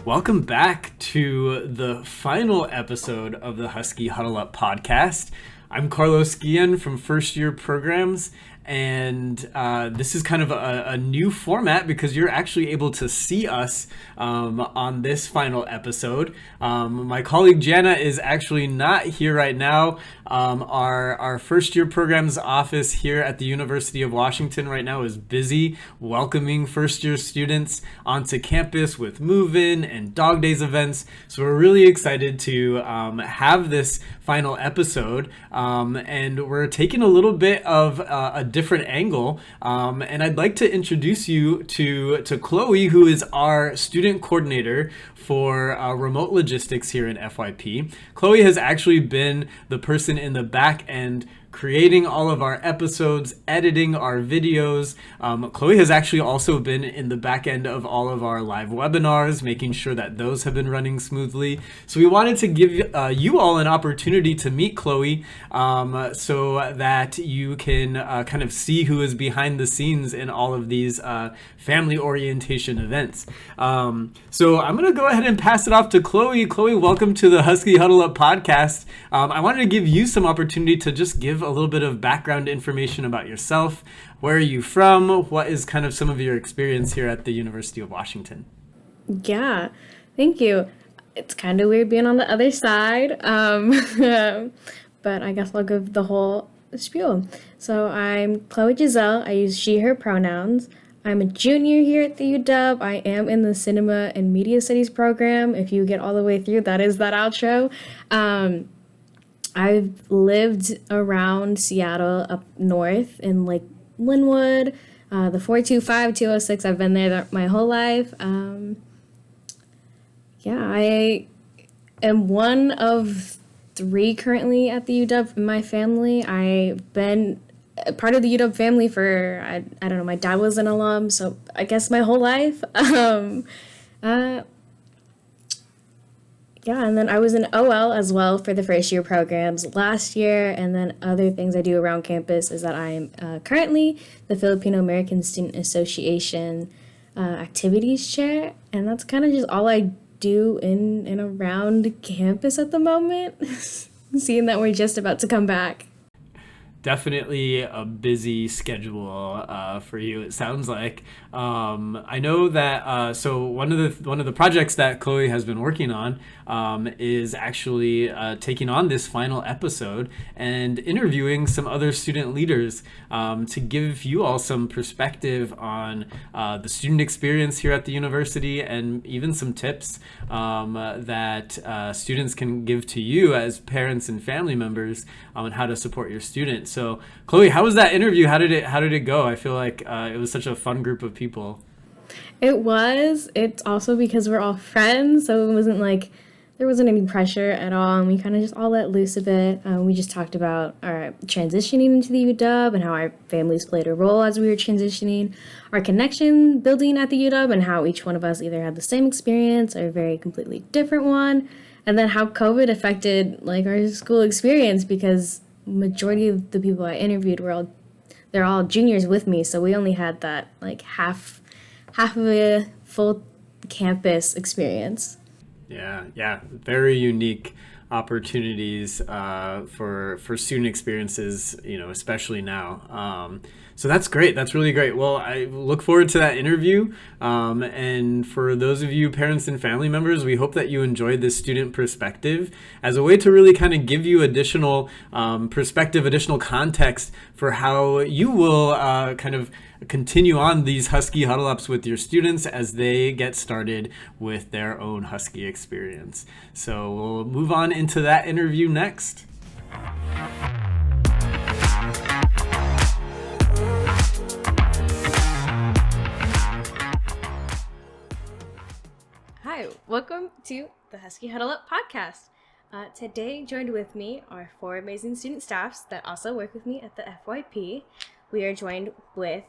Welcome back to the final episode of the Husky Huddle Up podcast. I'm Carlos Guillen from First Year Programs, and this is kind of a new format because you're actually able to see us on this final episode. My colleague Dianna is actually not here right now. Our First Year Programs office here at the University of Washington right now is busy welcoming first year students onto campus with move-in and dog days events. So we're really excited to have this final episode, and we're taking a little bit of a different angle, and I'd like to introduce you to Chloe, who is our student coordinator for remote logistics here in FYP. Chloe has actually been the person in the back end creating all of our episodes, editing our videos. Chloe has actually also been in the back end of all of our live webinars, making sure that those have been running smoothly. So we wanted to give you all an opportunity to meet Chloe so that you can kind of see who is behind the scenes in all of these family orientation events. So I'm going to go ahead and pass it off to Chloe. Chloe, welcome to the Husky Huddle Up podcast. I wanted to give you some opportunity to just give a little bit of background information about yourself. Where are you from? What is kind of some of your experience here at the University of Washington? Yeah, thank you. It's kind of weird being on the other side, but I guess I'll give the whole spiel. So I'm Chloe Jiselle. I use she, her pronouns. I'm a junior here at the UW. I am in the Cinema and Media Studies program. If you get all the way through, that is that outro. I've lived around Seattle up north in like Linwood, the 425, 206. I've been there my whole life. I am one of three currently at the UW in my family. I've been part of the UW family for, I don't know, my dad was an alum, so I guess my whole life. And then I was in OL as well for the first year programs last year. And then other things I do around campus is that I'm currently the Filipino American Student Association activities chair. And that's kind of just all I do in and around campus at the moment, seeing that we're just about to come back. Definitely a busy schedule for you, it sounds like. I know that so one of the projects that Chloe has been working on is actually taking on this final episode and interviewing some other student leaders to give you all some perspective on the student experience here at the university, and even some tips that students can give to you as parents and family members on how to support your students. So, Chloe, how was that interview? How did it go? I feel like it was such a fun group of people. It was. It's also because we're all friends, so it wasn't like there wasn't any pressure at all, and we kind of just all let loose a bit. We just talked about our transitioning into the UW and how our families played a role as we were transitioning, our connection building at the UW, and how each one of us either had the same experience or a very completely different one, and then how COVID affected like our school experience, because majority of the people I interviewed they're all juniors with me, so we only had that like half of a full campus experience. Yeah, very unique opportunities for student experiences, especially now. So that's great. That's really great. Well, I look forward to that interview. And for those of you parents and family members, we hope that you enjoyed this student perspective as a way to really kind of give you additional perspective, additional context for how you will kind of continue on these Husky Huddle Ups with your students as they get started with their own Husky experience. So we'll move on into that interview next. Hi, welcome to the Husky Huddle Up podcast. Today, joined with me are four amazing student staffs that also work with me at the FYP. We are joined with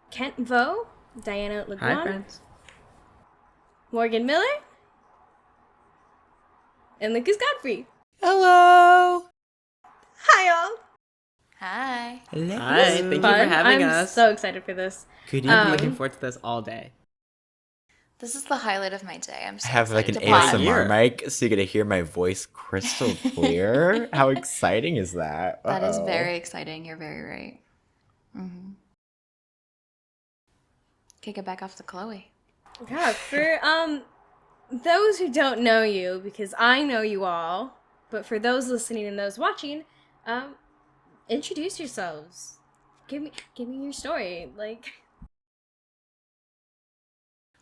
Kent Vo, Dianna Laguan, Hi, friends. Morgan Miller, and Lucas Godfrey. Hello. Hi, all. Hi. Hello. Hi, Thank you for having I'm us. so excited for this. Could you be looking forward to this all day? This is the highlight of my day. I'm I so have like an excited to pod. ASMR Here. mic, so you're gonna hear my voice crystal clear. How exciting is that? That is Uh-oh. very exciting. You're very right. Kick it back off to Chloe. Yeah, for those who don't know you, because I know you all, but for those listening and those watching, introduce yourselves. Give me your story. Like,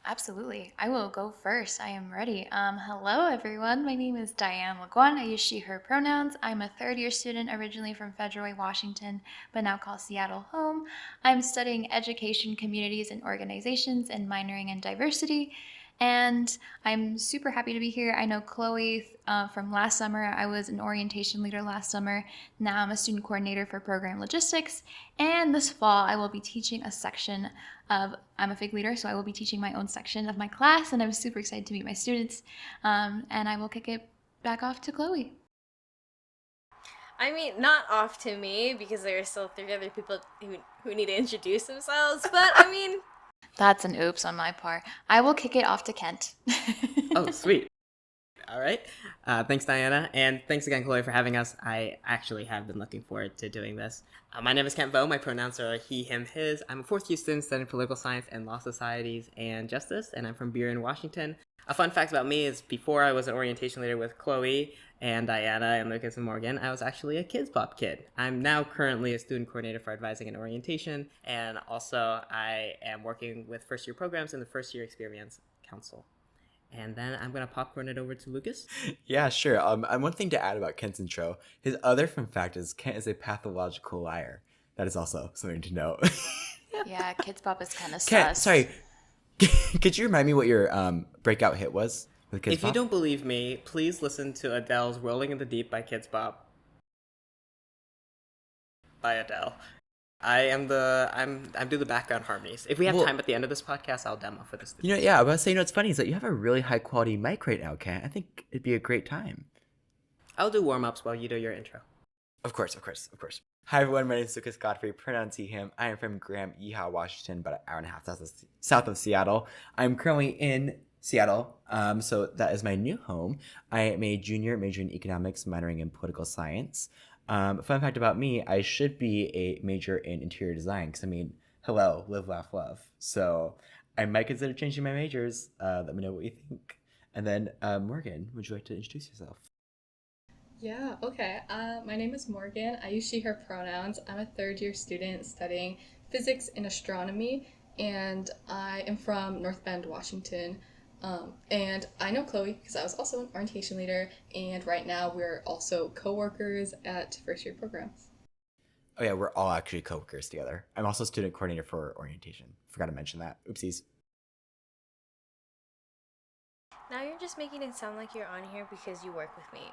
Absolutely. I will go first. I am ready. Hello, everyone. My name is Diane Laguan. I use she, her pronouns. I'm a third-year student originally from Federal Way, Washington, but now call Seattle home. I'm studying education, communities, and organizations and minoring in diversity. And I'm super happy to be here. I know Chloe from last summer. I was an orientation leader last summer. Now I'm a student coordinator for program logistics. And this fall, I will be teaching a section I'm a FIG leader, so I will be teaching my own section of my class, and I'm super excited to meet my students. And I will kick it back off to Chloe. I mean, not off to me, because there are still 3 other people who need to introduce themselves, but I mean... That's an oops on my part. I will kick it off to Kent. Oh, sweet. All right. Thanks, Diana. And thanks again, Chloe, for having us. I actually have been looking forward to doing this. My name is Kent Vo. My pronouns are he, him, his. I'm a 4th-year student studying political science and law societies and justice, and I'm from Buren, Washington. A fun fact about me is before I was an orientation leader with Chloe and Diana and Lucas and Morgan, I was actually a Kids Bop kid. I'm now currently a student coordinator for advising and orientation, and also I am working with first-year programs in the First Year Experience Council. And then I'm going to popcorn it over to Lucas. Yeah, sure. One thing to add about Kent's intro, his other fun fact is Kent is a pathological liar. That is also something to know. Yeah, Kids Bop is kind of Kent, sus. sorry. Could you remind me what your breakout hit was with Kids If you Bop? don't believe me, please listen to Adele's Rolling in the Deep by Kids Bop. By Adele. I do the background harmonies. If we have time at the end of this podcast, I'll demo for this. Yeah, I was saying, what's funny is that you have a really high quality mic right now, Kent. I think it'd be a great time. I'll do warm-ups while you do your intro. Of course. Hi, everyone. My name is Lucas Godfrey, pronouns he, him. I am from Graham, Yeehaw, Washington, about an hour and a half south of Seattle. I'm currently in Seattle, so that is my new home. I am a junior majoring in economics, minoring in political science. Fun fact about me, I should be a major in interior design, because, hello, live, laugh, love. So I might consider changing my majors. Let me know what you think. And then, Morgan, would you like to introduce yourself? Yeah, okay. My name is Morgan. I use she, her pronouns. I'm a 3rd-year student studying physics and astronomy, and I am from North Bend, Washington. And I know Chloe because I was also an orientation leader, and right now we're also co-workers at first-year programs. Oh yeah, we're all actually co-workers together. I'm also student coordinator for orientation. Forgot to mention that. Oopsies. Now you're just making it sound like you're on here because you work with me.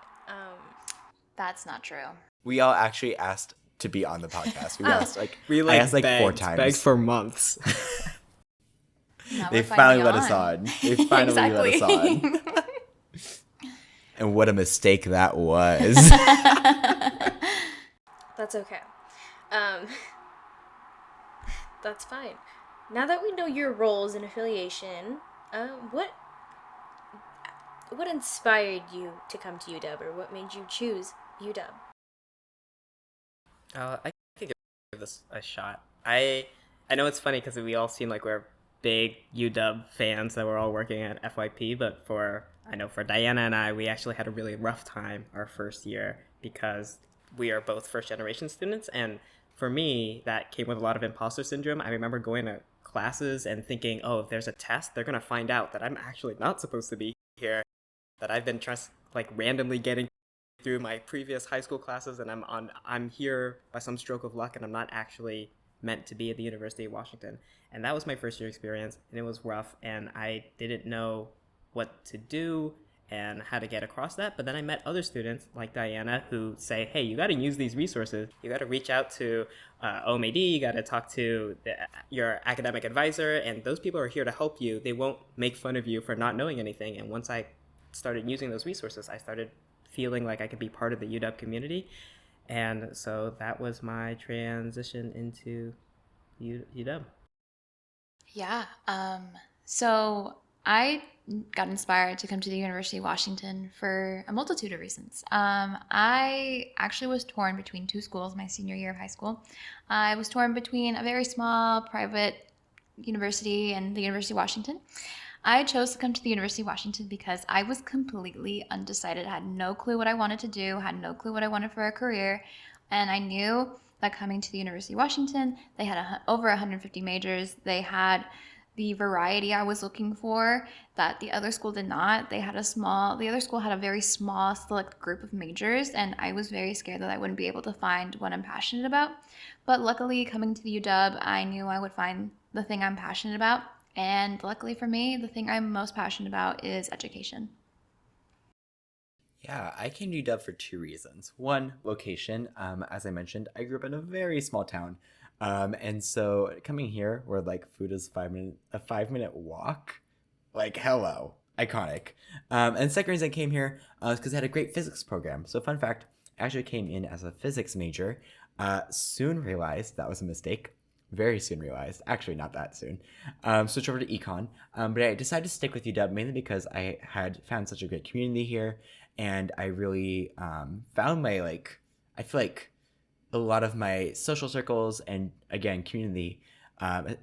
That's not true. We all actually asked to be on the podcast. We I asked begged, 4 times. begged for months. Now They we're finally let us on. on. They finally let us on. And what a mistake that was. That's okay. That's fine. Now that we know your roles and affiliation, what inspired you to come to UW, or what made you choose UW? I could give this a shot. I know it's funny because we all seem like we're big UW fans that we're all working at FYP, but for Diana and I, we actually had a really rough time our first year because we are both first generation students, and for me, that came with a lot of imposter syndrome. I remember going to classes and thinking, oh, if there's a test, they're going to find out that I'm actually not supposed to be here, that I've been randomly getting through my previous high school classes, and I'm here by some stroke of luck, and I'm not actually meant to be at the University of Washington. And that was my first year experience, and it was rough, and I didn't know what to do and how to get across that. But then I met other students like Diana who say, hey, you got to use these resources. You got to reach out to OMAD, you got to talk to your academic advisor, and those people are here to help you. They won't make fun of you for not knowing anything. And once I started using those resources, I started feeling like I could be part of the UW community. And so that was my transition into UW. Yeah. So I got inspired to come to the University of Washington for a multitude of reasons. I actually was torn between two schools my senior year of high school. I was torn between a very small private university and the University of Washington. I chose to come to the University of Washington because I was completely undecided, had no clue what I wanted to do, had no clue what I wanted for a career, and I knew that coming to the University of Washington, they had over 150 majors. They had the variety I was looking for that the other school did not. The other school had a very small select group of majors, and I was very scared that I wouldn't be able to find what I'm passionate about. But luckily, coming to the UW, I knew I would find the thing I'm passionate about. And luckily for me, the thing I'm most passionate about is education. Yeah, I came to UW for two reasons. One, location. As I mentioned, I grew up in a very small town. And so coming here where like food is a 5 minute walk, like hello, iconic. And second reason I came here was because I had a great physics program. So fun fact, I actually came in as a physics major. Soon realized that was a mistake. Very soon realized, actually not that soon. Switched over to econ. But I decided to stick with UW mainly because I had found such a great community here, and I really found I feel like a lot of my social circles and again community,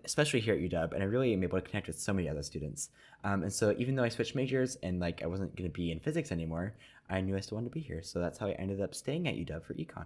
especially here at UW, and I really am able to connect with so many other students. And so even though I switched majors and like I wasn't going to be in physics anymore, I knew I still wanted to be here. So that's how I ended up staying at UW for econ.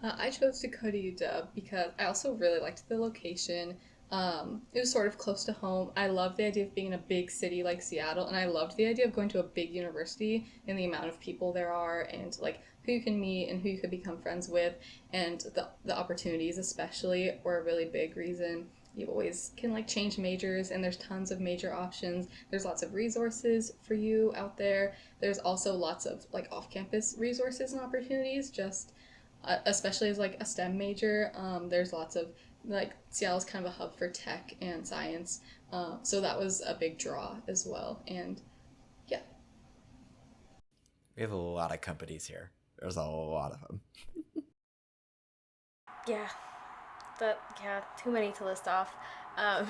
I chose to go to UW because I also really liked the location. It was sort of close to home. I loved the idea of being in a big city like Seattle, and I loved the idea of going to a big university and the amount of people there are, and like who you can meet and who you could become friends with, and the opportunities especially were a really big reason. You always can like change majors, and there's tons of major options. There's lots of resources for you out there. There's also lots of like off-campus resources and opportunities, just especially as like a STEM major. There's lots of like Seattle's kind of a hub for tech and science, so that was a big draw as well. And yeah, We have a lot of companies here. There's a lot of them. Yeah, too many to list off. Um,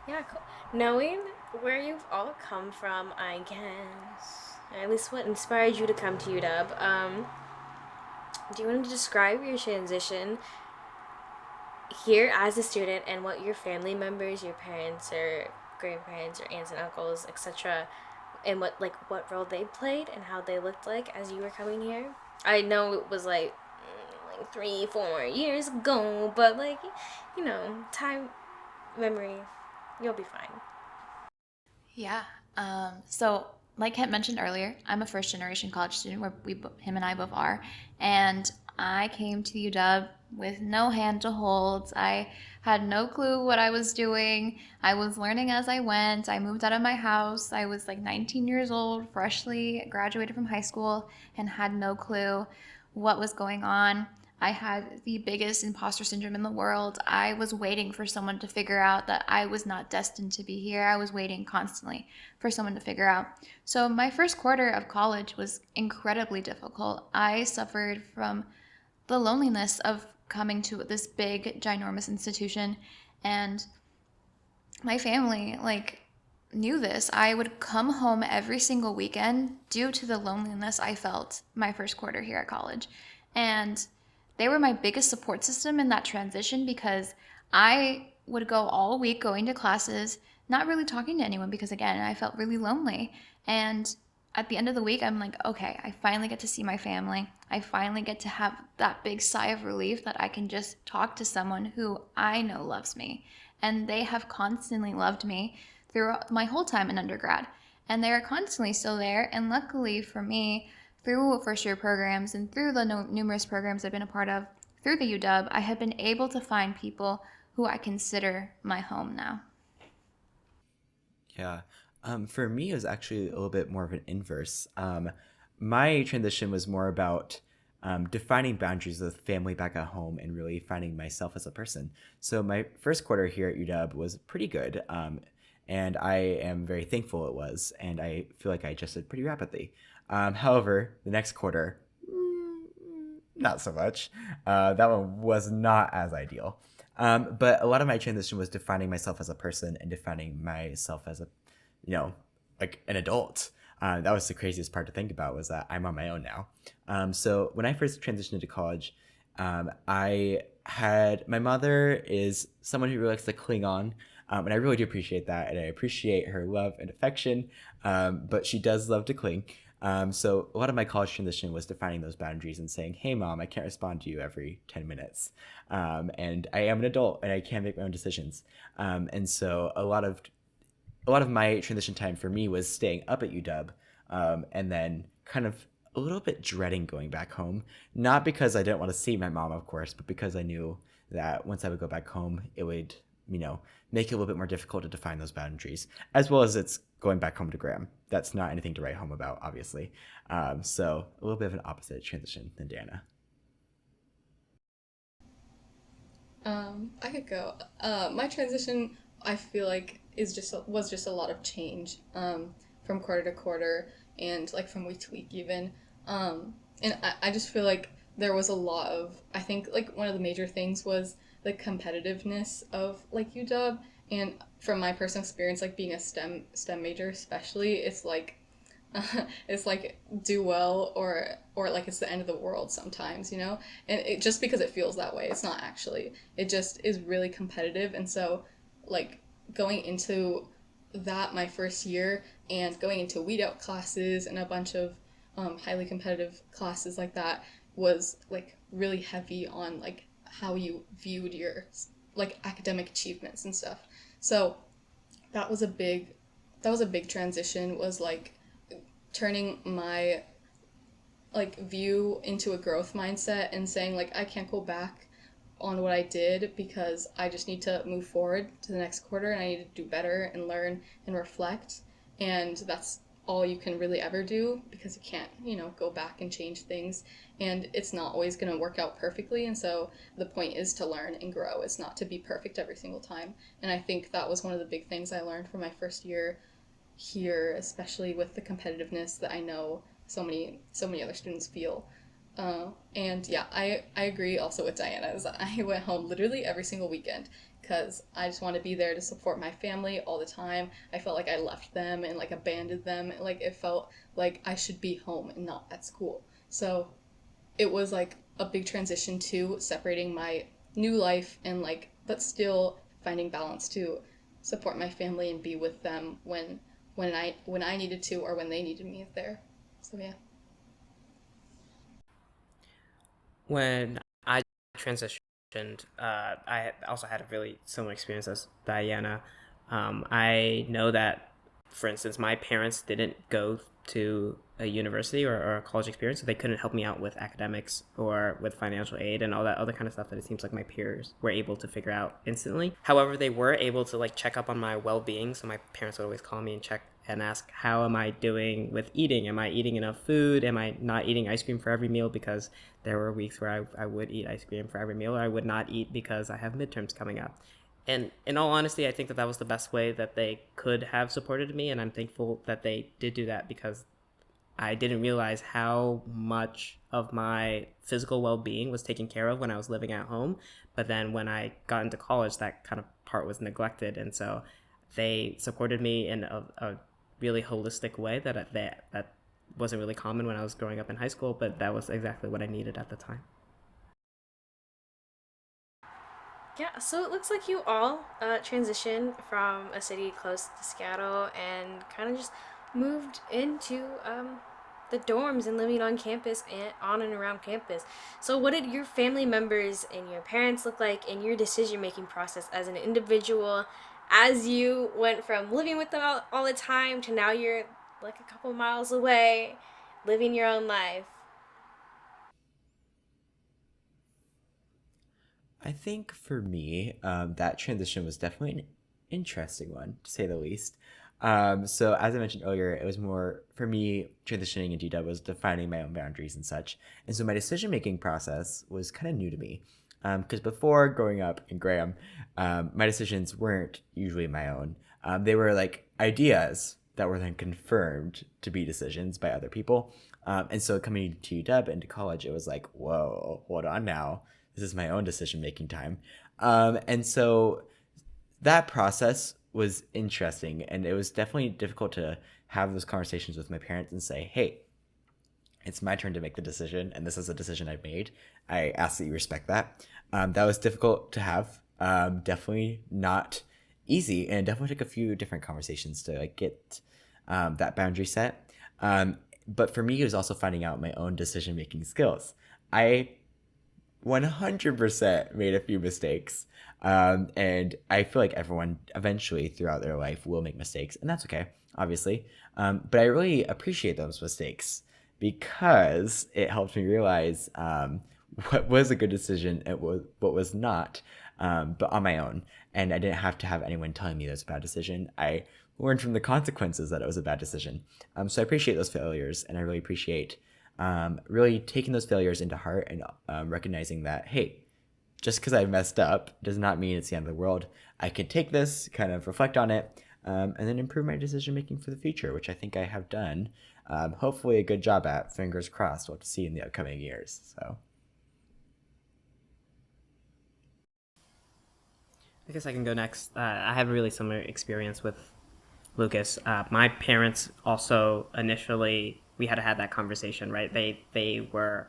yeah, cool. Knowing where you've all come from, I guess, or at least what inspired you to come to UW. Do you want to describe your transition here as a student and what your family members, your parents or grandparents or aunts and uncles, etc., and what role they played and how they looked like as you were coming here? I know it was like 3-4 years ago, but time, memory, you'll be fine. Yeah. So, like Kent mentioned earlier, I'm a first generation college student where him and I both are. And I came to UW with no hand to hold. I had no clue what I was doing. I was learning as I went. I moved out of my house. I was like 19 years old, freshly graduated from high school, and had no clue what was going on. I had the biggest imposter syndrome in the world. I was waiting for someone to figure out that I was not destined to be here. I was waiting constantly for someone to figure out. So my first quarter of college was incredibly difficult. I suffered from the loneliness of coming to this big, ginormous institution, and my family knew this. I would come home every single weekend due to the loneliness I felt my first quarter here at college. And they were my biggest support system in that transition because I would go all week going to classes, not really talking to anyone because, again, I felt really lonely. And at the end of the week, I'm like, okay, I finally get to see my family. I finally get to have that big sigh of relief that I can just talk to someone who I know loves me. And they have constantly loved me throughout my whole time in undergrad. And they are constantly still there. And luckily for me, through first year programs and through the numerous programs I've been a part of, through the UW, I have been able to find people who I consider my home now. Yeah. For me, it was actually a little bit more of an inverse. My transition was more about defining boundaries with family back at home and really finding myself as a person. So my first quarter here at UW was pretty good, and I am very thankful it was, and I feel like I adjusted pretty rapidly. However, the next quarter, not so much. That one was not as ideal. But a lot of my transition was defining myself as a person and defining myself as a, like an adult. That was the craziest part to think about, was that I'm on my own now. So when I first transitioned into college, I had, my mother is someone who really likes to cling on. And I really do appreciate that. And I appreciate her love and affection. But she does love to cling. So a lot of my college transition was defining those boundaries and saying, hey, Mom, I can't respond to you every 10 minutes. And I am an adult and I can make my own decisions. And so a lot of my transition time for me was staying up at UW, and then kind of a little bit dreading going back home. Not because I didn't want to see my mom, of course, but because I knew that once I would go back home, it would, make it a little bit more difficult to define those boundaries, as well as it's going back home to Graham. That's not anything to write home about, obviously. So a little bit of an opposite transition than Dianna. I could go. My transition, I feel like, was just a lot of change from quarter to quarter and like from week to week even. And I just feel like there was a lot of, I think like one of the major things was the competitiveness of like UW. And from my personal experience, like being a STEM major especially, it's like it's like do well or like it's the end of the world sometimes, and it just because it feels that way, it's not actually. It just is really competitive. And so like going into that my first year and going into weed out classes and a bunch of highly competitive classes like that was like really heavy on like how you viewed your like academic achievements and stuff. So that was a big transition, was like turning my like view into a growth mindset and saying like I can't go back on what I did because I just need to move forward to the next quarter and I need to do better and learn and reflect. And that's all you can really ever do because you can't, go back and change things. And it's not always going to work out perfectly. And so the point is to learn and grow. It's not to be perfect every single time. And I think that was one of the big things I learned from my first year here, especially with the competitiveness that I know so many other students feel. And yeah, I agree also with Dianna, is that I went home literally every single weekend because I just want to be there to support my family all the time. I felt like I left them and like abandoned them. Like it felt like I should be home and not at school. So it was like a big transition to separating my new life and like, but still finding balance to support my family and be with them when I needed to or when they needed me there. So yeah. When I transitioned, I also had a really similar experience as Diana. I know that, for instance, my parents didn't go to a university or a college experience, so they couldn't help me out with academics or with financial aid and all that other kind of stuff that it seems like my peers were able to figure out instantly. However, they were able to like check up on my well-being, so my parents would always call me and check and ask, how am I doing with eating? Am I eating enough food? Am I not eating ice cream for every meal? Because there were weeks where I would eat ice cream for every meal, or I would not eat because I have midterms coming up. And in all honesty, I think that was the best way that they could have supported me, and I'm thankful that they did do that, because I didn't realize how much of my physical well-being was taken care of when I was living at home. But then when I got into college, that kind of part was neglected. And so they supported me in a really holistic way that wasn't really common when I was growing up in high school, but that was exactly what I needed at the time. Yeah, so it looks like you all transitioned from a city close to Seattle and kind of just moved into the dorms and living on campus and on and around campus. So what did your family members and your parents look like in your decision-making process as an individual, as you went from living with them all the time to now you're like a couple miles away, living your own life? I think for me, that transition was definitely an interesting one, to say the least. So as I mentioned earlier, it was more, for me, transitioning into UW was defining my own boundaries and such. And so my decision-making process was kind of new to me. Because before growing up in Graham, my decisions weren't usually my own. They were like ideas that were then confirmed to be decisions by other people. And so coming to UW and to college, it was like, whoa, hold on now. this is my own decision-making time. And so that process was interesting, and it was definitely difficult to have those conversations with my parents and say, hey, it's my turn to make the decision, and this is a decision I've made. I ask that you respect that. That was difficult to have. Definitely not easy, and it definitely took a few different conversations to like get that boundary set. But for me, it was also finding out my own decision-making skills. I 100% made a few mistakes. And I feel like everyone eventually throughout their life will make mistakes, and that's okay, obviously. But I really appreciate those mistakes because it helped me realize what was a good decision and what was not, but on my own. And I didn't have to have anyone telling me that was a bad decision. I learned from the consequences that it was a bad decision. So I appreciate those failures, and I really appreciate really taking those failures into heart and recognizing that, hey, just because I messed up does not mean it's the end of the world. I can take this, kind of reflect on it, and then improve my decision making for the future, which I think I have done. Hopefully a good job at. Fingers crossed. We'll have to see in the upcoming years. So I guess I can go next. I have a really similar experience with Lucas. My parents also initially, we had to have that conversation, right? They were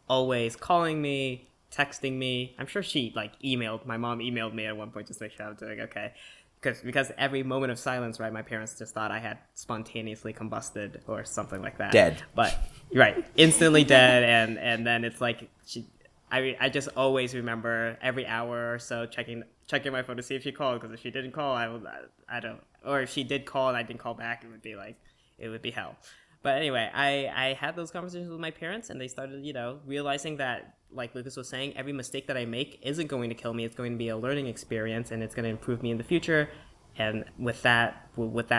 always calling me, texting me. I'm sure she my mom emailed me at one point just to make sure I was doing okay. Because every moment of silence, right, my parents just thought I had spontaneously combusted or something like that. Dead. But, right, instantly dead, and then it's like, I just always remember every hour or so checking my phone to see if she called, because if she didn't call, I don't, or if she did call and I didn't call back, it would be hell. But anyway, I had those conversations with my parents, and they started, realizing that, like Lucas was saying, every mistake that I make isn't going to kill me. It's going to be a learning experience, and it's going to improve me in the future. And with that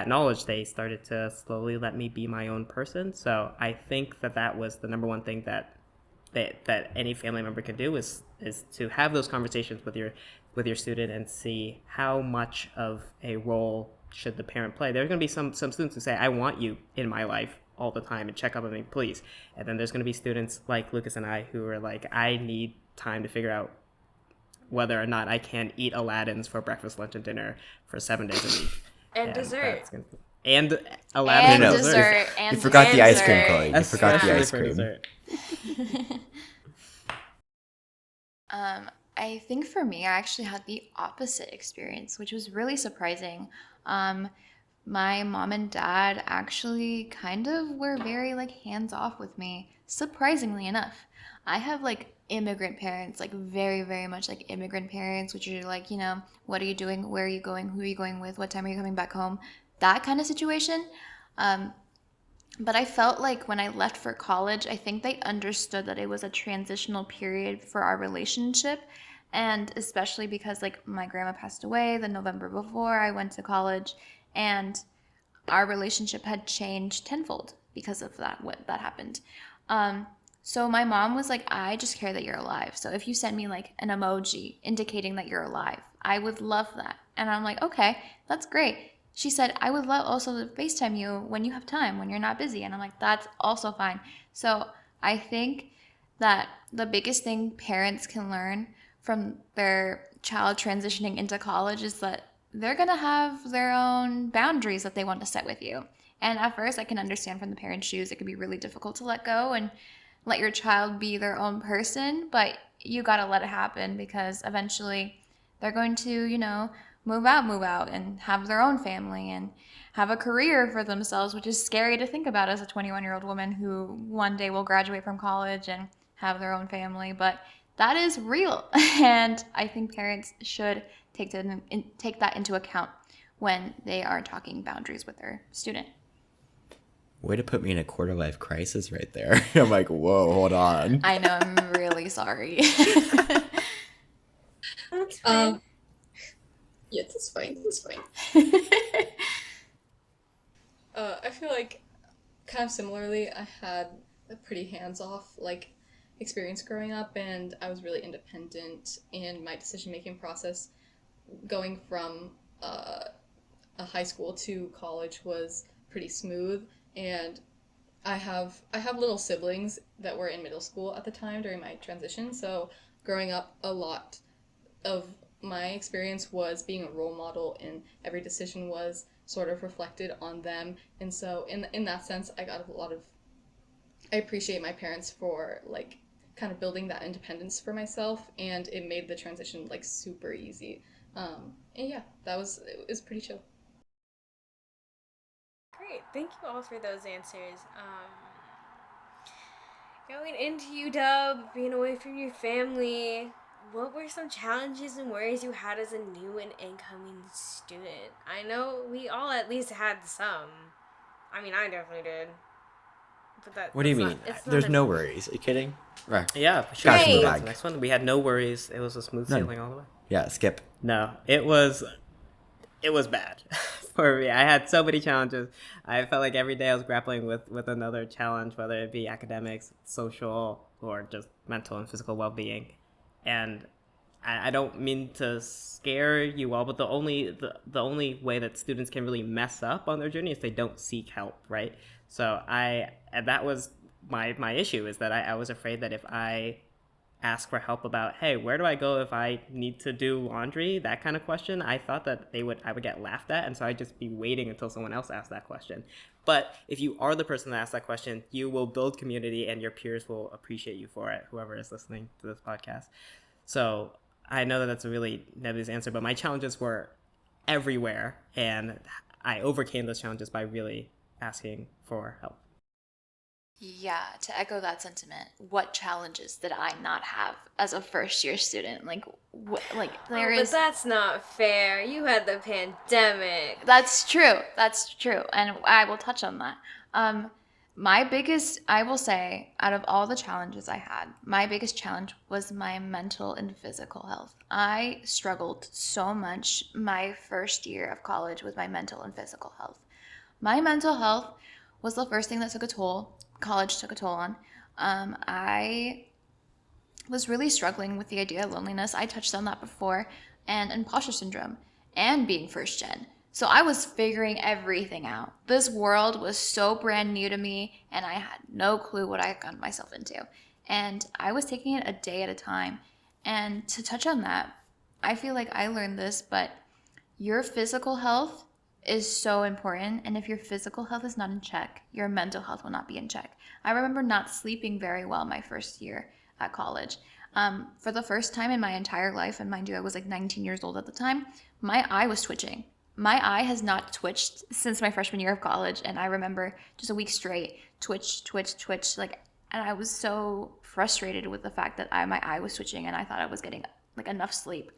knowledge, they started to slowly let me be my own person. So I think that was the number one thing that any family member can do is to have those conversations with your student and see how much of a role should the parent play. There's going to be some students who say, I want you in my life all the time and check up on me, please. And then there's going to be students like Lucas and I who are like, I need time to figure out whether or not I can eat Aladdin's for breakfast, lunch, and dinner for 7 days a week. And dessert. And Aladdin's And dessert. And you forgot the ice dessert. cream, Chloe. You forgot the ice Especially cream. for dessert. I think for me, I actually had the opposite experience, which was really surprising. My mom and dad actually kind of were very hands off with me, surprisingly enough. I have immigrant parents, very, very much immigrant parents, which are what are you doing? Where are you going? Who are you going with? What time are you coming back home? That kind of situation. But I felt like when I left for college, I think they understood that it was a transitional period for our relationship. And especially because my grandma passed away the November before I went to college, and our relationship had changed tenfold because of what happened. So my mom was like, I just care that you're alive. So if you send me an emoji indicating that you're alive, I would love that. And I'm like, okay, that's great. She said, I would love also to FaceTime you when you have time, when you're not busy. And I'm like, that's also fine. So I think that the biggest thing parents can learn from their child transitioning into college is that they're going to have their own boundaries that they want to set with you. And at first, I can understand from the parents' shoes, it can be really difficult to let go and let your child be their own person, but you got to let it happen because eventually they're going to, move out and have their own family and have a career for themselves, which is scary to think about as a 21-year-old woman who one day will graduate from college and have their own family. But that is real. And I think parents should take that into account when they are talking boundaries with their student. Way to put me in a quarter life crisis right there. I'm like, whoa, hold on. I know, I'm really sorry. That's fine. Yeah, that's fine. I feel like kind of similarly, I had a pretty hands-off experience growing up, and I was really independent in my decision-making process. Going from a high school to college was pretty smooth, and I have little siblings that were in middle school at the time during my transition, so growing up, a lot of my experience was being a role model, and every decision was sort of reflected on them. And so in that sense, I appreciate my parents for like kind of building that independence for myself, and it made the transition like super easy. And yeah, it was pretty chill. Great, thank you all for those answers. Going into UW, being away from your family, what were some challenges and worries you had as a new and incoming student? I know we all at least had some. I mean, I definitely did. But What do you mean? There's no worries. Are you kidding? Right. Yeah, Guys from the That's bag. the next one. We had no worries. It was a smooth None. sailing all the way. Yeah, skip. No, it was bad for me. I had so many challenges. I felt like every day I was grappling with another challenge, whether it be academics, social, or just mental and physical well-being. And I don't mean to scare you all, but the only way that students can really mess up on their journey is they don't seek help, right? So that was my issue, is that I was afraid that if I ask for help about, hey, where do I go if I need to do laundry, that kind of question, I thought that I would get laughed at, and so I'd just be waiting until someone else asked that question. But if you are the person that asked that question, you will build community, and your peers will appreciate you for it, whoever is listening to this podcast. So I know that that's a really nebulous answer, but my challenges were everywhere, and I overcame those challenges by really asking for help. Yeah, to echo that sentiment, what challenges did I not have as a first-year student? But that's not fair. You had the pandemic. That's true, and I will touch on that. I will say, out of all the challenges I had, my biggest challenge was my mental and physical health. I struggled so much my first year of college with my mental and physical health. My mental health was the first thing that college took a toll on. I was really struggling with the idea of loneliness. I touched on that before, and imposter syndrome, and being first gen. So I was figuring everything out. This world was so brand new to me, and I had no clue what I got myself into. And I was taking it a day at a time. And to touch on that, I feel like I learned this, but your physical health is so important, and if your physical health is not in check, your mental health will not be in check. I remember not sleeping very well my first year at college. For the first time in my entire life, and mind you, I was like 19 years old at the time, my eye was twitching. My eye has not twitched since my freshman year of college, and I remember just a week straight, twitch, and I was so frustrated with the fact that my eye was twitching, and I thought I was getting like enough sleep.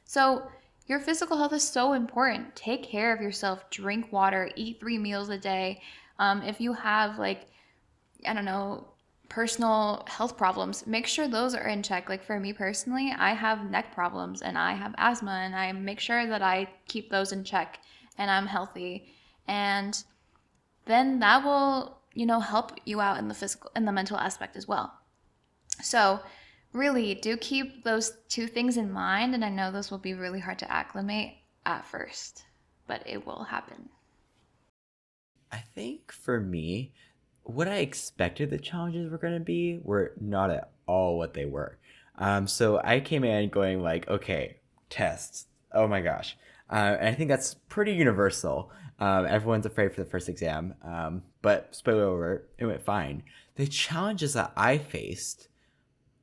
So your physical health is so important. Take care of yourself, drink water, eat 3 meals a day. If you have personal health problems, make sure those are in check. Like for me personally, I have neck problems and I have asthma, and I make sure that I keep those in check and I'm healthy. And then that will, help you out in the mental aspect as well. So really do keep those two things in mind, and I know those will be really hard to acclimate at first, but it will happen. I think for me, what I expected the challenges were going to be were not at all what they were. So I came in going like, okay, tests. Oh my gosh. And I think that's pretty universal. Everyone's afraid for the first exam. But spoiler alert, it went fine. The challenges that I faced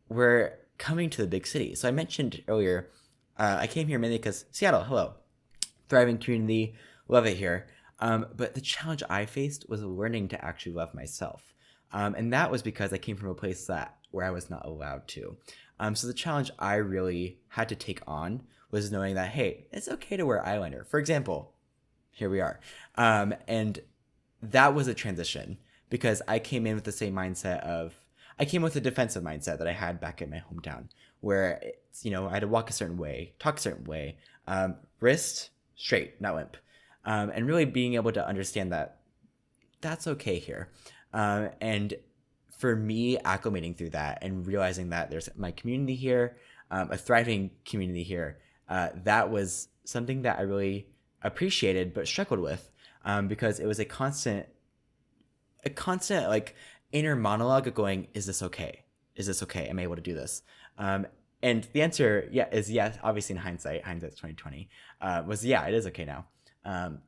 were coming to the big city. So I mentioned earlier, I came here mainly because Seattle, hello. Thriving community, love it here. But the challenge I faced was learning to actually love myself. And that was because I came from a place where I was not allowed to. So the challenge I really had to take on was knowing that, hey, it's okay to wear eyeliner. For example, here we are. And that was a transition because I came in with the same mindset I came with a defensive mindset that I had back in my hometown, where it's, I had to walk a certain way, talk a certain way, wrist straight, not limp. And really being able to understand that that's okay here. And for me, acclimating through that and realizing that there's my community here, a thriving community here, that was something that I really appreciated but struggled with, because it was a constant like inner monologue of going, is this okay? Is this okay? Am I able to do this? And And the answer, is yes. Obviously, in hindsight's 2020, was it is okay now.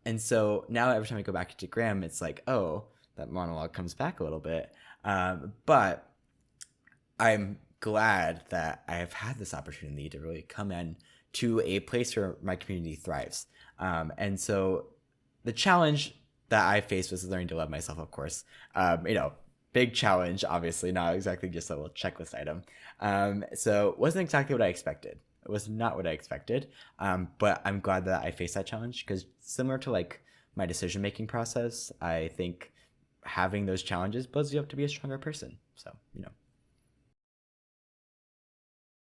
And so now every time I go back to Graham, it's like, oh, that monologue comes back a little bit. But I'm glad that I have had this opportunity to really come in to a place where my community thrives. And so the challenge that I faced was learning to love myself, of course. Big challenge, obviously, not exactly just a little checklist item. So it wasn't exactly what I expected. It was not what I expected. But I'm glad that I faced that challenge, because similar to like my decision-making process, I think having those challenges builds you up to be a stronger person. So,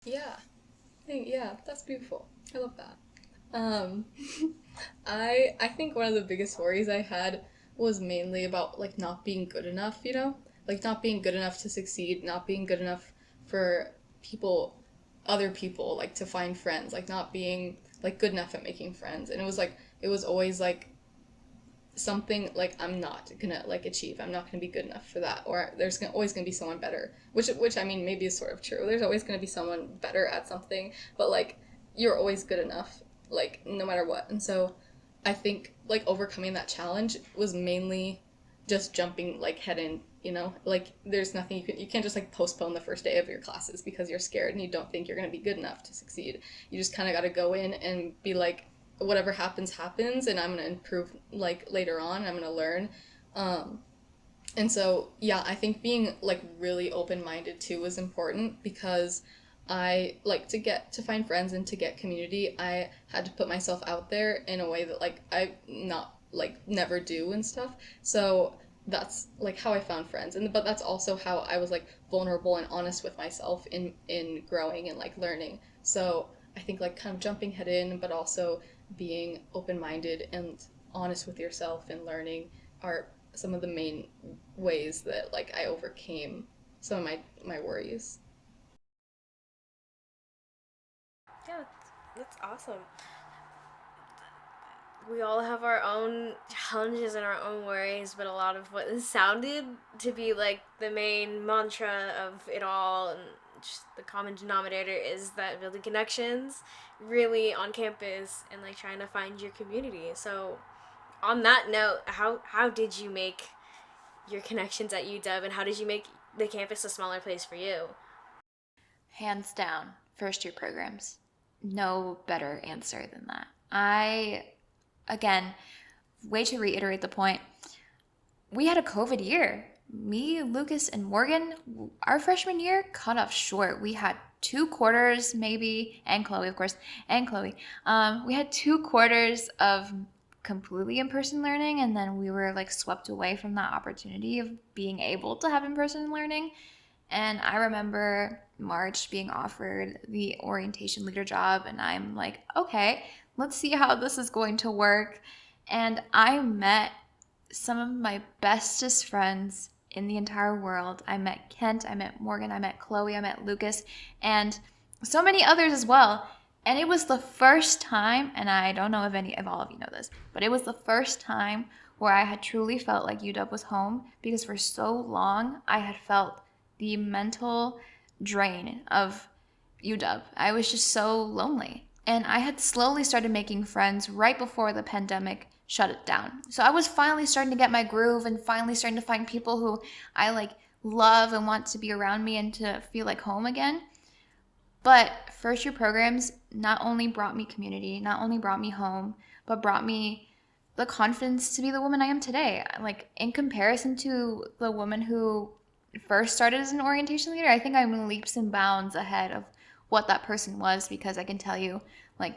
Yeah, that's beautiful. I love that. I think one of the biggest worries I had was mainly about like not being good enough, like not being good enough to succeed, not being good enough for other people, like to find friends, like not being like good enough at making friends. And it was always like something like I'm not gonna like achieve. I'm not gonna be good enough for that, or there's always gonna be someone better. Which I mean maybe is sort of true. There's always gonna be someone better at something, but like you're always good enough, like no matter what. And so I think like overcoming that challenge was mainly just jumping like head in. Like there's nothing you can't just like postpone the first day of your classes because you're scared and you don't think you're gonna be good enough to succeed. You just kind of got to go in and be like, whatever happens, and I'm going to improve like later on, I'm going to learn. And so, yeah, I think being like really open-minded too was important, because I like to find friends and to get community, I had to put myself out there in a way that like I not like never do and stuff. So that's like how I found friends. But that's also how I was like vulnerable and honest with myself in growing and like learning. So I think like kind of jumping head in, but also being open-minded and honest with yourself and learning are some of the main ways that like I overcame some of my worries. Yeah, that's awesome. We all have our own challenges and our own worries, but a lot of what sounded to be like the main mantra of it all and just the common denominator is that building connections really on campus and like trying to find your community. So on that note, how did you make your connections at UW, and how did you make the campus a smaller place for you? Hands down, first year programs. No better answer than that. Again, way to reiterate the point, we had a COVID year. Me, Lucas, and Morgan, our freshman year cut off short. We had 2 quarters maybe, and Chloe, of course, and Chloe. We had 2 quarters of completely in-person learning, and then we were like swept away from that opportunity of being able to have in-person learning. And I remember March being offered the orientation leader job, and I'm like, okay, let's see how this is going to work. And I met some of my bestest friends in the entire world. I met Kent, I met Morgan, I met Chloe, I met Lucas, and so many others as well. And it was the first time, and I don't know if all of you know this, but it was the first time where I had truly felt like UW was home, because for so long I had felt the mental drain of UW. I was just so lonely. And I had slowly started making friends right before the pandemic shut it down. So I was finally starting to get my groove and finally starting to find people who I like love and want to be around me and to feel like home again. But first year programs not only brought me community, not only brought me home, but brought me the confidence to be the woman I am today. Like in comparison to the woman who first started as an orientation leader, I think I'm leaps and bounds ahead of what that person was, because I can tell you, like,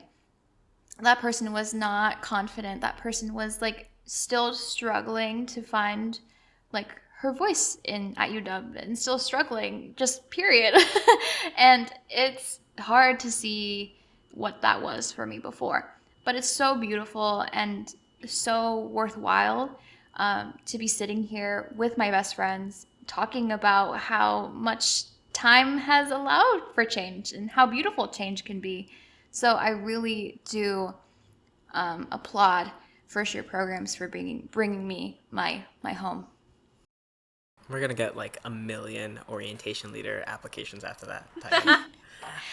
that person was not confident. That person was like still struggling to find like her voice at UW, and still struggling, just period. And it's hard to see what that was for me before, but it's so beautiful and so worthwhile to be sitting here with my best friends talking about how much time has allowed for change and how beautiful change can be. So I really do applaud first year programs for bringing me my home. We're gonna get like a million orientation leader applications after that.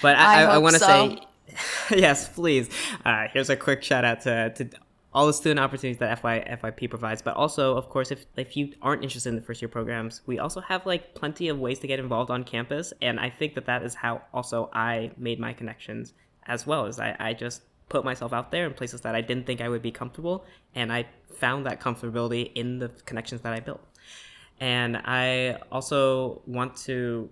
But I hope want to so. say, yes, please. Here's a quick shout out to all the student opportunities that FYP provides. But also, of course, if you aren't interested in the first year programs, we also have like plenty of ways to get involved on campus. And I think that is how also I made my connections as well. As I just put myself out there in places that I didn't think I would be comfortable. And I found that comfortability in the connections that I built. And I also want to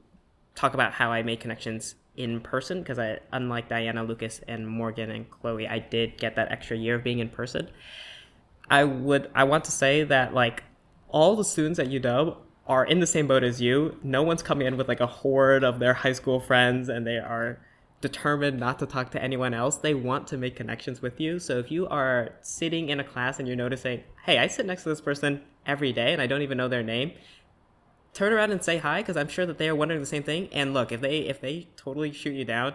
talk about how I made connections in person, because unlike Diana, Lucas, and Morgan and Chloe, I did get that extra year of being in person. I want to say that like all the students at UW are in the same boat as you. No one's coming in with like a horde of their high school friends and they are determined not to talk to anyone else. They want to make connections with you. So if you are sitting in a class and you're noticing, hey, I sit next to this person every day and I don't even know their name, turn around and say hi, because I'm sure that they are wondering the same thing. And look, if they totally shoot you down,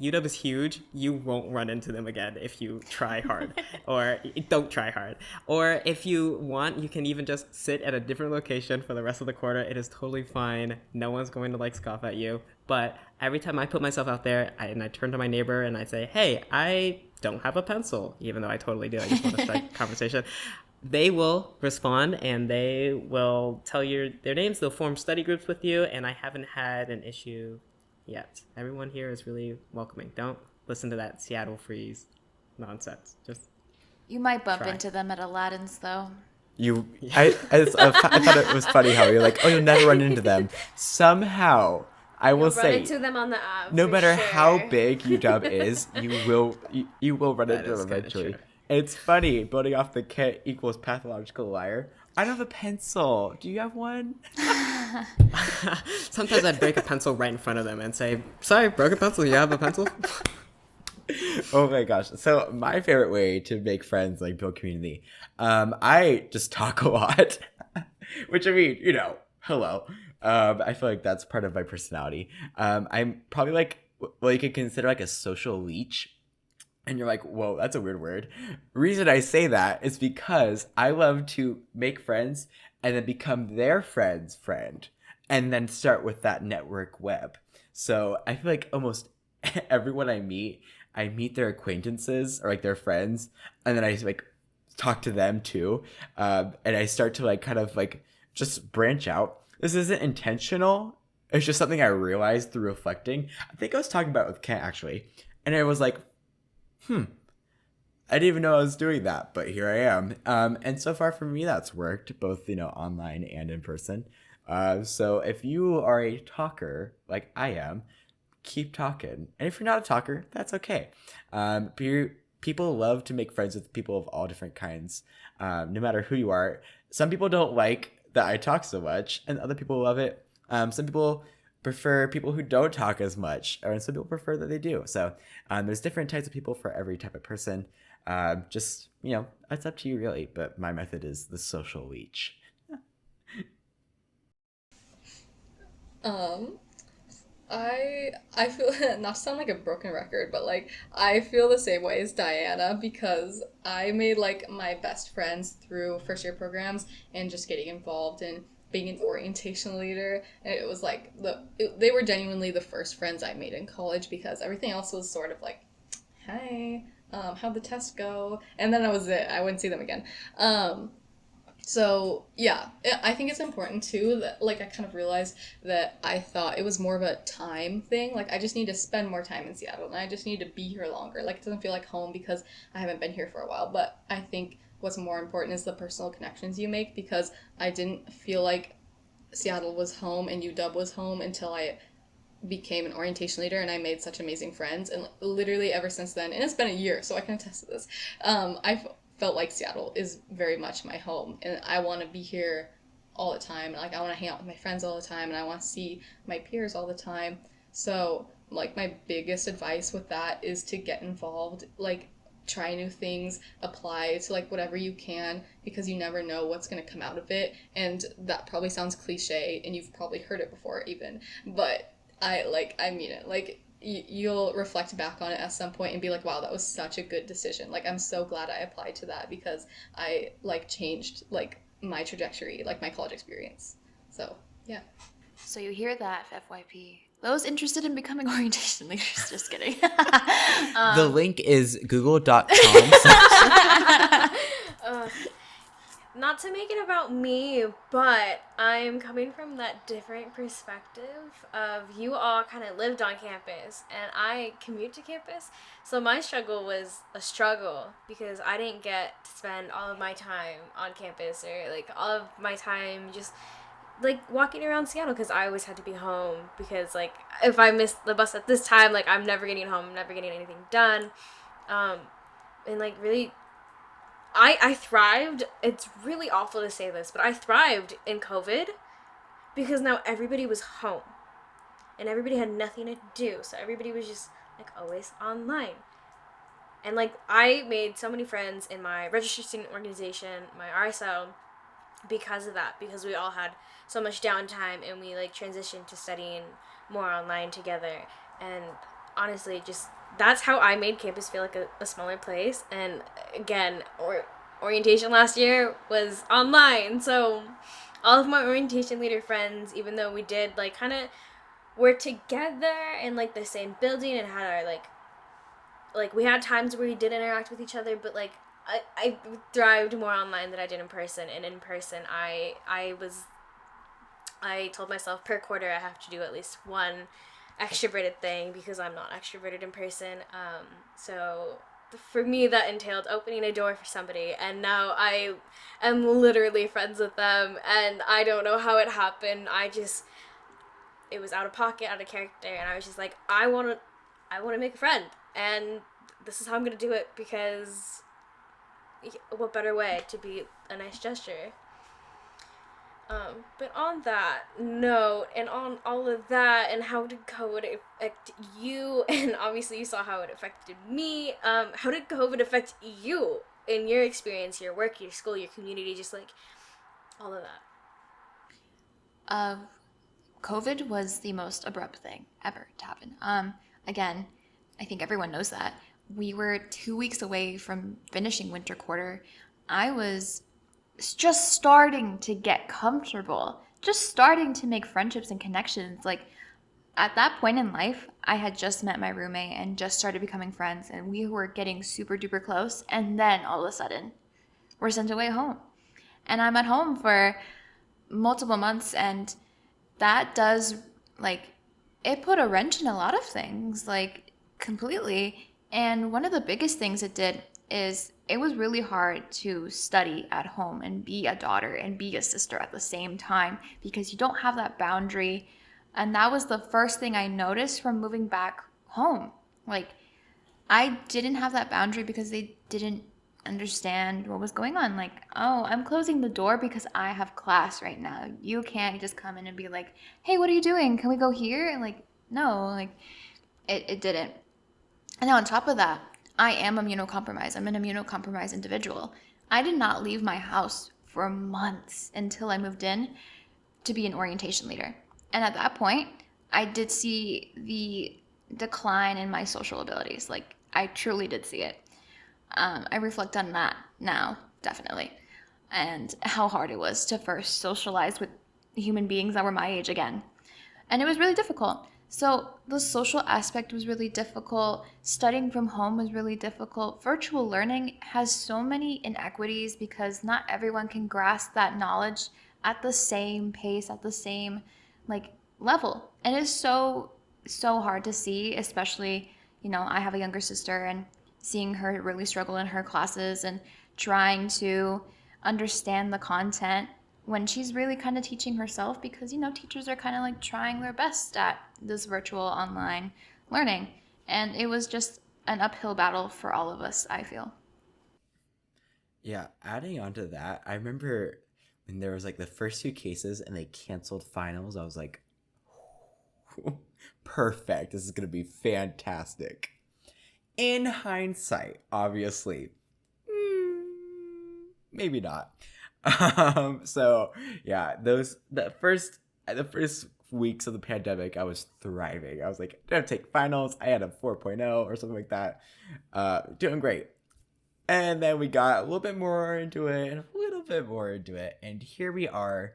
UW is huge. You won't run into them again if you try hard or don't try hard. Or if you want, you can even just sit at a different location for the rest of the quarter. It is totally fine. No one's going to like scoff at you. But every time I put myself out there and I turn to my neighbor and I say, hey, I don't have a pencil, even though I totally do. I just want to start a conversation. They will respond and they will tell you their names. They'll form study groups with you. And I haven't had an issue yet. Everyone here is really welcoming. Don't listen to that Seattle freeze nonsense. Just You might bump Try. into them at Aladdin's, though. I thought it was funny how you're like, oh, you'll never run into them. Somehow, I will Run say, into them on the app. no for matter sure. how big UW is, you will run That into is them kinda eventually. true. It's funny, building off the K equals pathological liar. I don't have a pencil. Do you have one? Sometimes I'd break a pencil right in front of them and say, sorry, broke a pencil. You have a pencil? Oh my gosh. So my favorite way to make friends, like build community, I just talk a lot, which I mean, hello. I feel like that's part of my personality. I'm probably like, well, you could consider like a social leech. And you're like, whoa, that's a weird word. Reason I say that is because I love to make friends and then become their friend's friend and then start with that network web. So I feel like almost everyone I meet their acquaintances or like their friends, and then I like talk to them too. And I start to like kind of like just branch out. This isn't intentional. It's just something I realized through reflecting. I think I was talking about it with Kent actually. And I was like, I didn't even know I was doing that, but here I am. And so far for me, that's worked, both, online and in person. So if you are a talker like I am, keep talking. And if you're not a talker, that's okay. People love to make friends with people of all different kinds, no matter who you are. Some people don't like that I talk so much, and other people love it. Some people prefer people who don't talk as much, or some people prefer that they do. So there's different types of people for every type of person. Just, it's up to you really, but my method is the social leech. I feel, not to sound like a broken record, but like I feel the same way as Diana, because I made like my best friends through first year programs and just getting involved in being an orientation leader. And it was like they were genuinely the first friends I made in college, because everything else was sort of like, hi, how'd the test go? And then that was it. I wouldn't see them again. So yeah, I think it's important too that like I kind of realized that I thought it was more of a time thing. Like I just need to spend more time in Seattle and I just need to be here longer. Like it doesn't feel like home because I haven't been here for a while. But I think what's more important is the personal connections you make, because I didn't feel like Seattle was home and UW was home until I became an orientation leader and I made such amazing friends. And literally ever since then, and it's been a year, so I can attest to this, I've felt like Seattle is very much my home and I want to be here all the time. Like I want to hang out with my friends all the time and I want to see my peers all the time. So like my biggest advice with that is to get involved, like try new things, apply to like whatever you can, because you never know what's going to come out of it. And that probably sounds cliche and you've probably heard it before even, but I mean it. Like you'll reflect back on it at some point and be like, wow, that was such a good decision. Like I'm so glad I applied to that because I like changed like my trajectory, like my college experience. So, yeah. So you hear that, FYP. Those interested in becoming orientation leaders, just kidding. The link is google.com. Not to make it about me, but I'm coming from that different perspective of you all kind of lived on campus and I commute to campus. So my struggle was a struggle because I didn't get to spend all of my time on campus or like all of my time just like walking around Seattle because I always had to be home because like if I missed the bus at this time, like I'm never getting home, I'm never getting anything done. And like really I thrived. It's really awful to say this, but I thrived in COVID because now everybody was home and everybody had nothing to do. So everybody was just like always online. And like I made so many friends in my registered student organization, my RSO, because of that, because we all had so much downtime and we like transitioned to studying more online together. And honestly, just that's how I made campus feel like a smaller place. And again, orientation last year was online, so all of my orientation leader friends, even though we did like kind of were together in like the same building and had our like we had times where we did interact with each other, but like I thrived more online than I did in person. And in person I told myself per quarter I have to do at least one extroverted thing because I'm not extroverted in person. So for me that entailed opening a door for somebody, and now I am literally friends with them, and I don't know how it happened. It was out of pocket, out of character, and I was just like, I want to make a friend, and this is how I'm going to do it, because what better way to be a nice gesture. But on that note, and on all of that, and how did COVID affect you, and obviously you saw how it affected me, how did COVID affect you in your experience, your work, your school, your community, just like all of that? COVID was the most abrupt thing ever to happen. Again, I think everyone knows that. We were 2 weeks away from finishing winter quarter. I was just starting to get comfortable, just starting to make friendships and connections. Like at that point in life, I had just met my roommate and just started becoming friends, and we were getting super duper close. And then all of a sudden, we're sent away home. And I'm at home for multiple months, and that does, like, it put a wrench in a lot of things, like, completely. And one of the biggest things it did is it was really hard to study at home and be a daughter and be a sister at the same time because you don't have that boundary. And that was the first thing I noticed from moving back home. Like, I didn't have that boundary because they didn't understand what was going on. Like, oh, I'm closing the door because I have class right now. You can't just come in and be like, hey, what are you doing? Can we go here? And like, no, like it didn't. And now on top of that, I am immunocompromised. I'm an immunocompromised individual. I did not leave my house for months until I moved in to be an orientation leader. And at that point, I did see the decline in my social abilities. Like, I truly did see it. I reflect on that now, definitely. And how hard it was to first socialize with human beings that were my age again. And it was really difficult. So the social aspect was really difficult. Studying from home was really difficult. Virtual learning has so many inequities because not everyone can grasp that knowledge at the same pace, at the same level. And it's so hard to see, especially, I have a younger sister, and seeing her really struggle in her classes and trying to understand the content when she's really kind of teaching herself, because teachers are kind of trying their best at this virtual online learning, and it was just an uphill battle for all of us, I feel. Yeah, adding on to that, I remember when there was the first few cases and they canceled finals, I was like, perfect, this is gonna be fantastic. In hindsight, obviously, maybe not. So yeah, the first weeks of the pandemic, I was thriving. I was like, I didn't take finals. I had a 4.0 or something like that. Doing great. And then we got a little bit more into it and a little bit more into it. And here we are,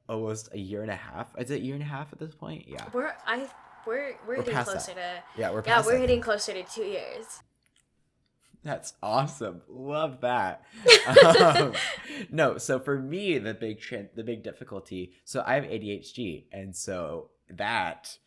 almost a year and a half. Is it a year and a half at this point? Yeah. We're hitting past closer that. to Yeah, we're past we're that. hitting closer to 2 years. That's awesome. Love that. No, so for me, the big difficulty. So I have ADHD, and so that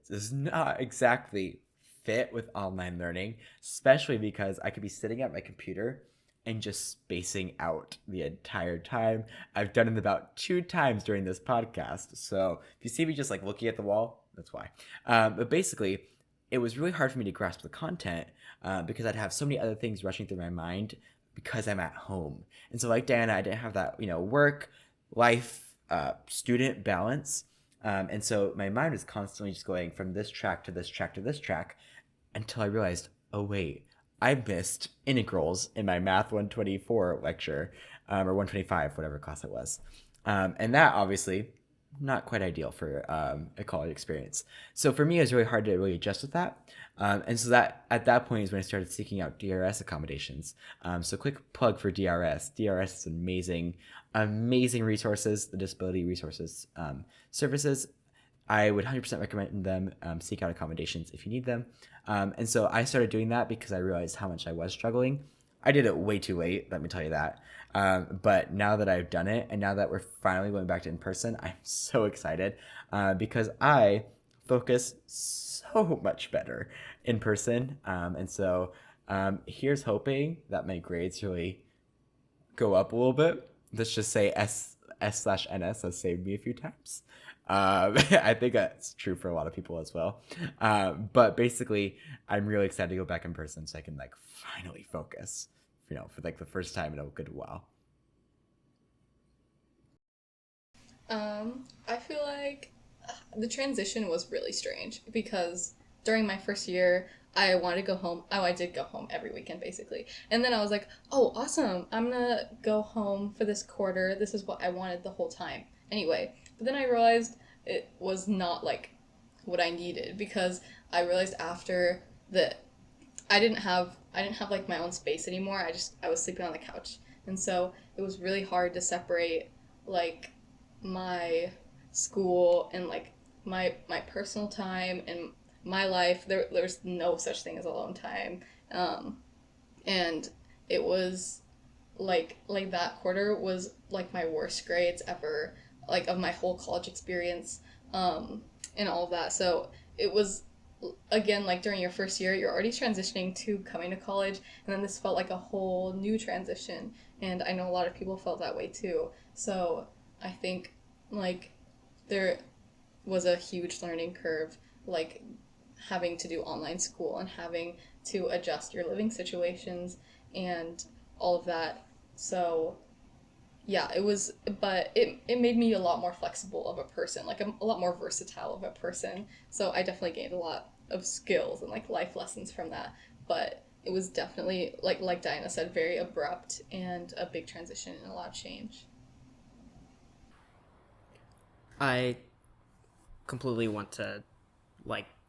does not exactly fit with online learning, especially because I could be sitting at my computer and just spacing out the entire time. I've done it about 2 times during this podcast. So if you see me just like looking at the wall, that's why. But basically, it was really hard for me to grasp the content because I'd have so many other things rushing through my mind because I'm at home. And so like Diana, I didn't have that, work, life, student balance. And so my mind was constantly just going from this track to this track to this track until I realized, oh wait, I missed integrals in my Math 124 lecture, or 125, whatever class it was. And that obviously not quite ideal for a college experience. So for me, it was really hard to really adjust with that. And so that at that point is when I started seeking out DRS accommodations. So quick plug for DRS. DRS is amazing resources, the disability resources services. I would 100% recommend them. Seek out accommodations if you need them. And so I started doing that because I realized how much I was struggling. I did it way too late, let me tell you that. But now that I've done it, and now that we're finally going back to in-person, I'm so excited because I focus so much better in person. And so here's hoping that my grades really go up a little bit. Let's just say S/NS has saved me a few times. I think that's true for a lot of people as well. But basically, I'm really excited to go back in person so I can like finally focus, for like the first time in a good while. I feel like the transition was really strange because during my first year, I wanted to go home. Oh, I did go home every weekend, basically. And then I was like, oh, awesome. I'm going to go home for this quarter. This is what I wanted the whole time. Anyway, but then I realized it was not, like, what I needed because I realized after that I didn't have, like, my own space anymore. I was sleeping on the couch. And so it was really hard to separate, like, my school and, like, my personal time and my life. There's no such thing as alone time. And it was like that quarter was like my worst grades ever, like of my whole college experience, and all of that. So it was, again, like during your first year, you're already transitioning to coming to college, and then this felt like a whole new transition. And I know a lot of people felt that way too. So I think like there was a huge learning curve, like having to do online school and having to adjust your living situations and all of that. So yeah, it was, but it made me a lot more flexible of a person, like a lot more versatile of a person. So I definitely gained a lot of skills and like life lessons from that. But it was definitely, like Diana said, very abrupt and a big transition and a lot of change. I completely want to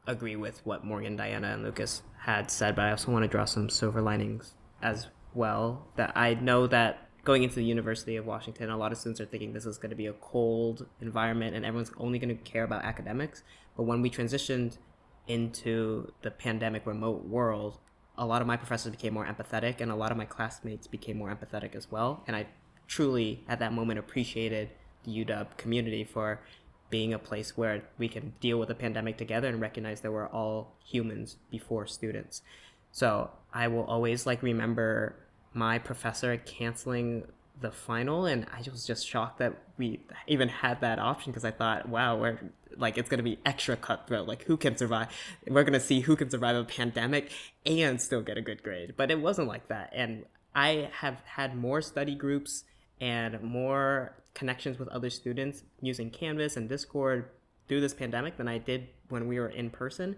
agree with what Morgan, Diana, and Lucas had said, but I also want to draw some silver linings as well. That I know that going into the University of Washington, a lot of students are thinking this is going to be a cold environment and everyone's only going to care about academics. But when we transitioned into the pandemic remote world, a lot of my professors became more empathetic and a lot of my classmates became more empathetic as well. And I truly, at that moment, appreciated the UW community for being a place where we can deal with the pandemic together and recognize that we're all humans before students. So I will always remember my professor canceling the final, and I was just shocked that we even had that option because I thought, wow, we're it's going to be extra cutthroat. Who can survive? We're going to see who can survive a pandemic and still get a good grade. But it wasn't like that. And I have had more study groups and more connections with other students using Canvas and Discord through this pandemic than I did when we were in person.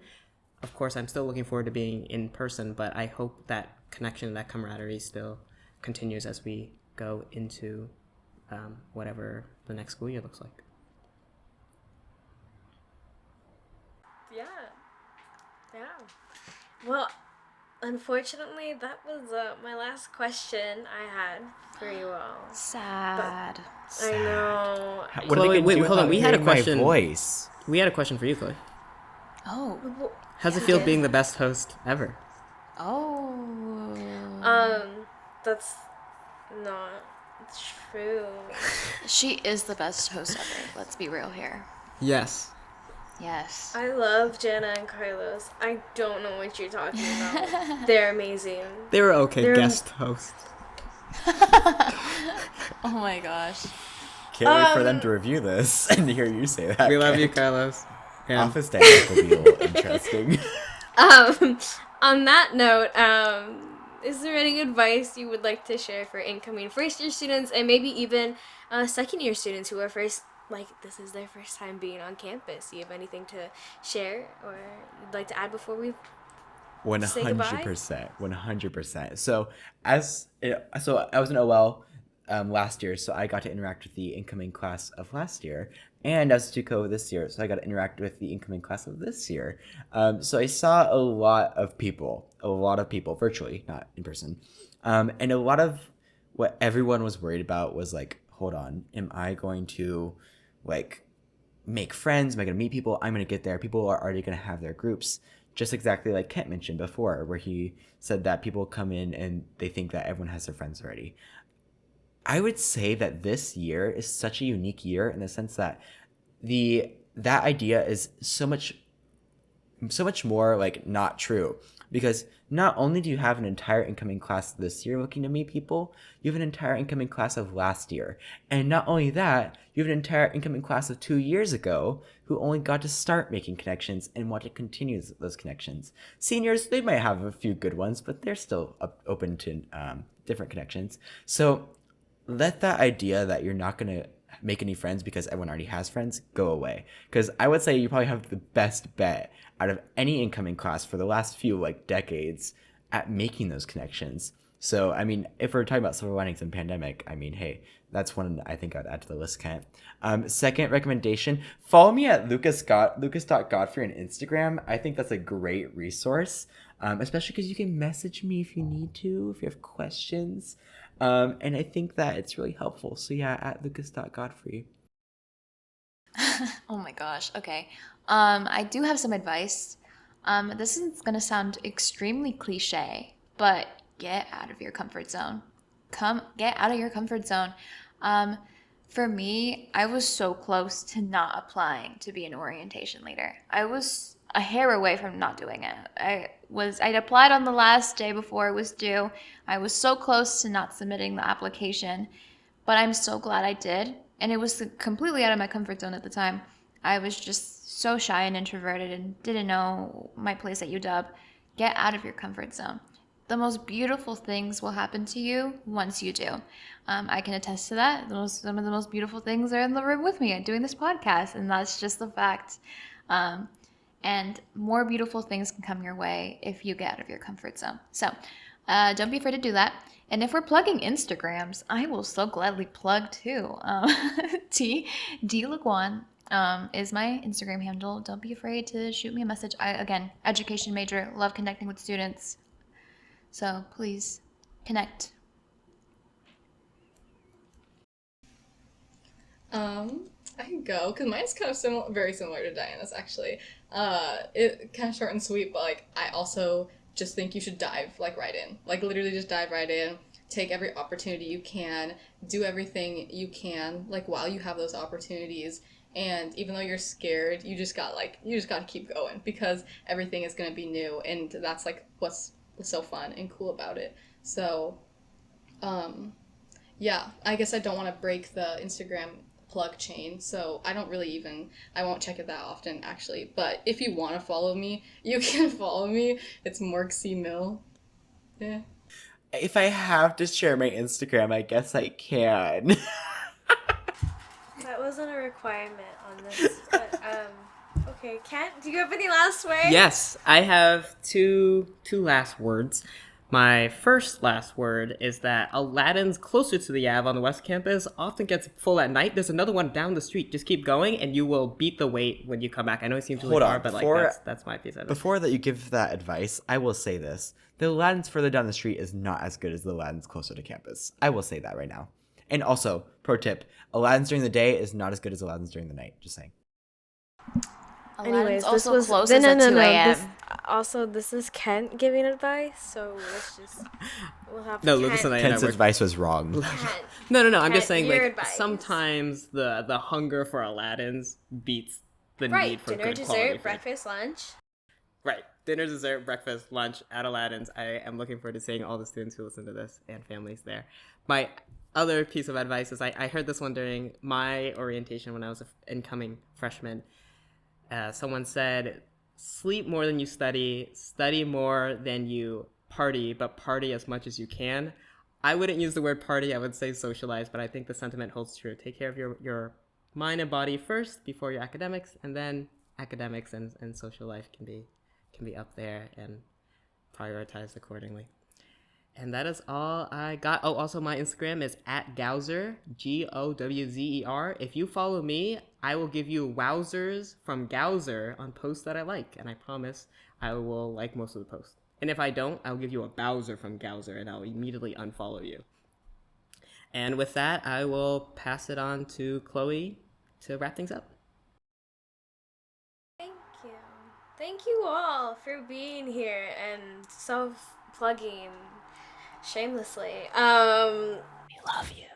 Of course, I'm still looking forward to being in person, but I hope that connection, that camaraderie still continues as we go into whatever the next school year looks like. Yeah. Well, Unfortunately, that was my last question I had for you all. Sad. I know. What are Chloe, they gonna wait, do hold on. without We had a hearing my question. voice? We had a question for you, Chloe. Oh. How's it Yeah. feel being the best host ever? Oh. That's not true. She is the best host ever. Let's be real here. Yes. Yes. I love Jana and Carlos. I don't know what you're talking about. They're amazing. They were okay They're- guest hosts. Oh my gosh. Can't wait for them to review this and hear you say that. We love you, Carlos. And Office dynamic will be a little interesting. On that note, is there any advice you would like to share for incoming first-year students and maybe even second-year students who are this is their first time being on campus? Do you have anything to share or you'd like to add before we say goodbye? 100%. So I was in OL last year, so I got to interact with the incoming class of last year, and I was Stuco this year, so I got to interact with the incoming class of this year. So I saw a lot of people virtually, not in person, and a lot of what everyone was worried about was like, hold on, am I going to like make friends? Am I going to meet people? I'm going to get there. People are already going to have their groups. Just exactly like Kent mentioned before, where he said that people come in and they think that everyone has their friends already. I would say that this year is such a unique year in the sense that that idea is so much more like not true, because not only do you have an entire incoming class this year looking to meet people, you have an entire incoming class of last year, and not only that, you have an entire incoming class of 2 years ago who only got to start making connections and want to continue those connections. Seniors, they might have a few good ones, but they're still open to different connections. So let that idea that you're not going to make any friends because everyone already has friends go away, because I would say you probably have the best bet out of any incoming class for the last few like decades at making those connections. So I mean, if we're talking about silver linings in pandemic, I mean, hey, that's one I think I'd add to the list, Kent. Second recommendation, follow me at lucas.godfrey on Instagram. I think that's a great resource, especially because you can message me if you need to, if you have questions. And I think that it's really helpful. So yeah, at lucas.godfrey. Oh my gosh. Okay. I do have some advice. This is going to sound extremely cliche, but get out of your comfort zone. Get out of your comfort zone. For me, I was so close to not applying to be an orientation leader. I was a hair away from not doing it. I'd applied on the last day before it was due. I was so close to not submitting the application, but I'm so glad I did. And it was completely out of my comfort zone at the time. I was just so shy and introverted and didn't know my place at UW. Get out of your comfort zone. The most beautiful things will happen to you once you do. I can attest to that. Some of the most beautiful things are in the room with me doing this podcast, and that's just the fact. And more beautiful things can come your way if you get out of your comfort zone. So don't be afraid to do that. And if we're plugging Instagrams, I will so gladly plug too. D Laguan is my Instagram handle. Don't be afraid to shoot me a message. Again, education major, love connecting with students. So please connect. I can go because mine's kind of very similar to Diana's actually. It kind of short and sweet, but like I also just think you should dive like right in, like literally just dive right in. Take every opportunity you can, do everything you can, like while you have those opportunities. And even though you're scared, you just got to keep going because everything is gonna be new, and that's like what's so fun and cool about it. So, yeah, I guess I don't want to break the Instagram plug chain, so I won't check it that often actually, but if you want to follow me, you can follow me. It's Morksy Mill. Yeah. If I have to share my Instagram, I guess I can. That wasn't a requirement on this, but okay. Kent, do you have any last words? Yes, I have two last words. My first last word is that Aladdin's closer to the Ave on the West Campus often gets full at night. There's another one down the street. Just keep going, and you will beat the wait when you come back. I know it seems really Hold on, far, but before- like that's my piece of it. Before that you give that advice, I will say this. The Aladdin's further down the street is not as good as the Aladdin's closer to campus. I will say that right now. And also, pro tip, Aladdin's during the day is not as good as Aladdin's during the night. Just saying. Aladdin's This also was closes at 2 a.m. This is Kent giving advice, so we'll have No, Lucas and I Kent's work- advice was wrong. Kent. No. I'm just Kent, saying, your like, advice. sometimes the hunger for Aladdin's beats the need Right, for dinner, good quality dessert, food. breakfast, lunch. Right. Dinner, dessert, breakfast, lunch at Aladdin's. I am looking forward to seeing all the students who listen to this and families there. My other piece of advice is I heard this one during my orientation when I was an incoming freshman. Someone said, sleep more than you study more than you party, but party as much as you can. I wouldn't use the word party. I would say socialize, but I think the sentiment holds true. Take care of your mind and body first before your academics, and then academics and social life can be up there and prioritized accordingly. And that is all I got. Oh, also my Instagram is @Gowzer, Gowzer. If you follow me, I will give you wowzers from Gowzer on posts that I like, and I promise I will like most of the posts. And if I don't, I'll give you a Bowser from Gowzer, and I'll immediately unfollow you. And with that, I will pass it on to Chloe to wrap things up. Thank you. Thank you all for being here and self-plugging shamelessly. We love you.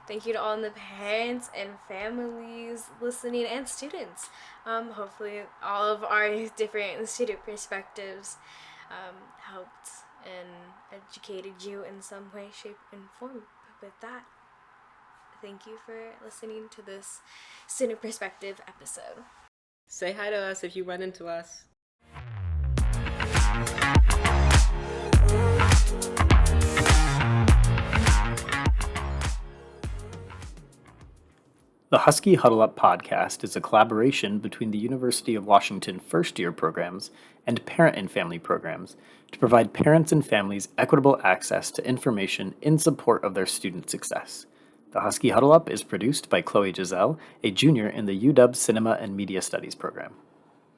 Thank you to all the parents and families listening and students. Hopefully all of our different student perspectives helped and educated you in some way, shape, and form. But with that, thank you for listening to this student perspective episode. Say hi to us if you run into us. The Husky Huddle Up podcast is a collaboration between the University of Washington first-year programs and parent and family programs to provide parents and families equitable access to information in support of their student success. The Husky Huddle Up is produced by Chloe Jiselle, a junior in the UW Cinema and Media Studies program.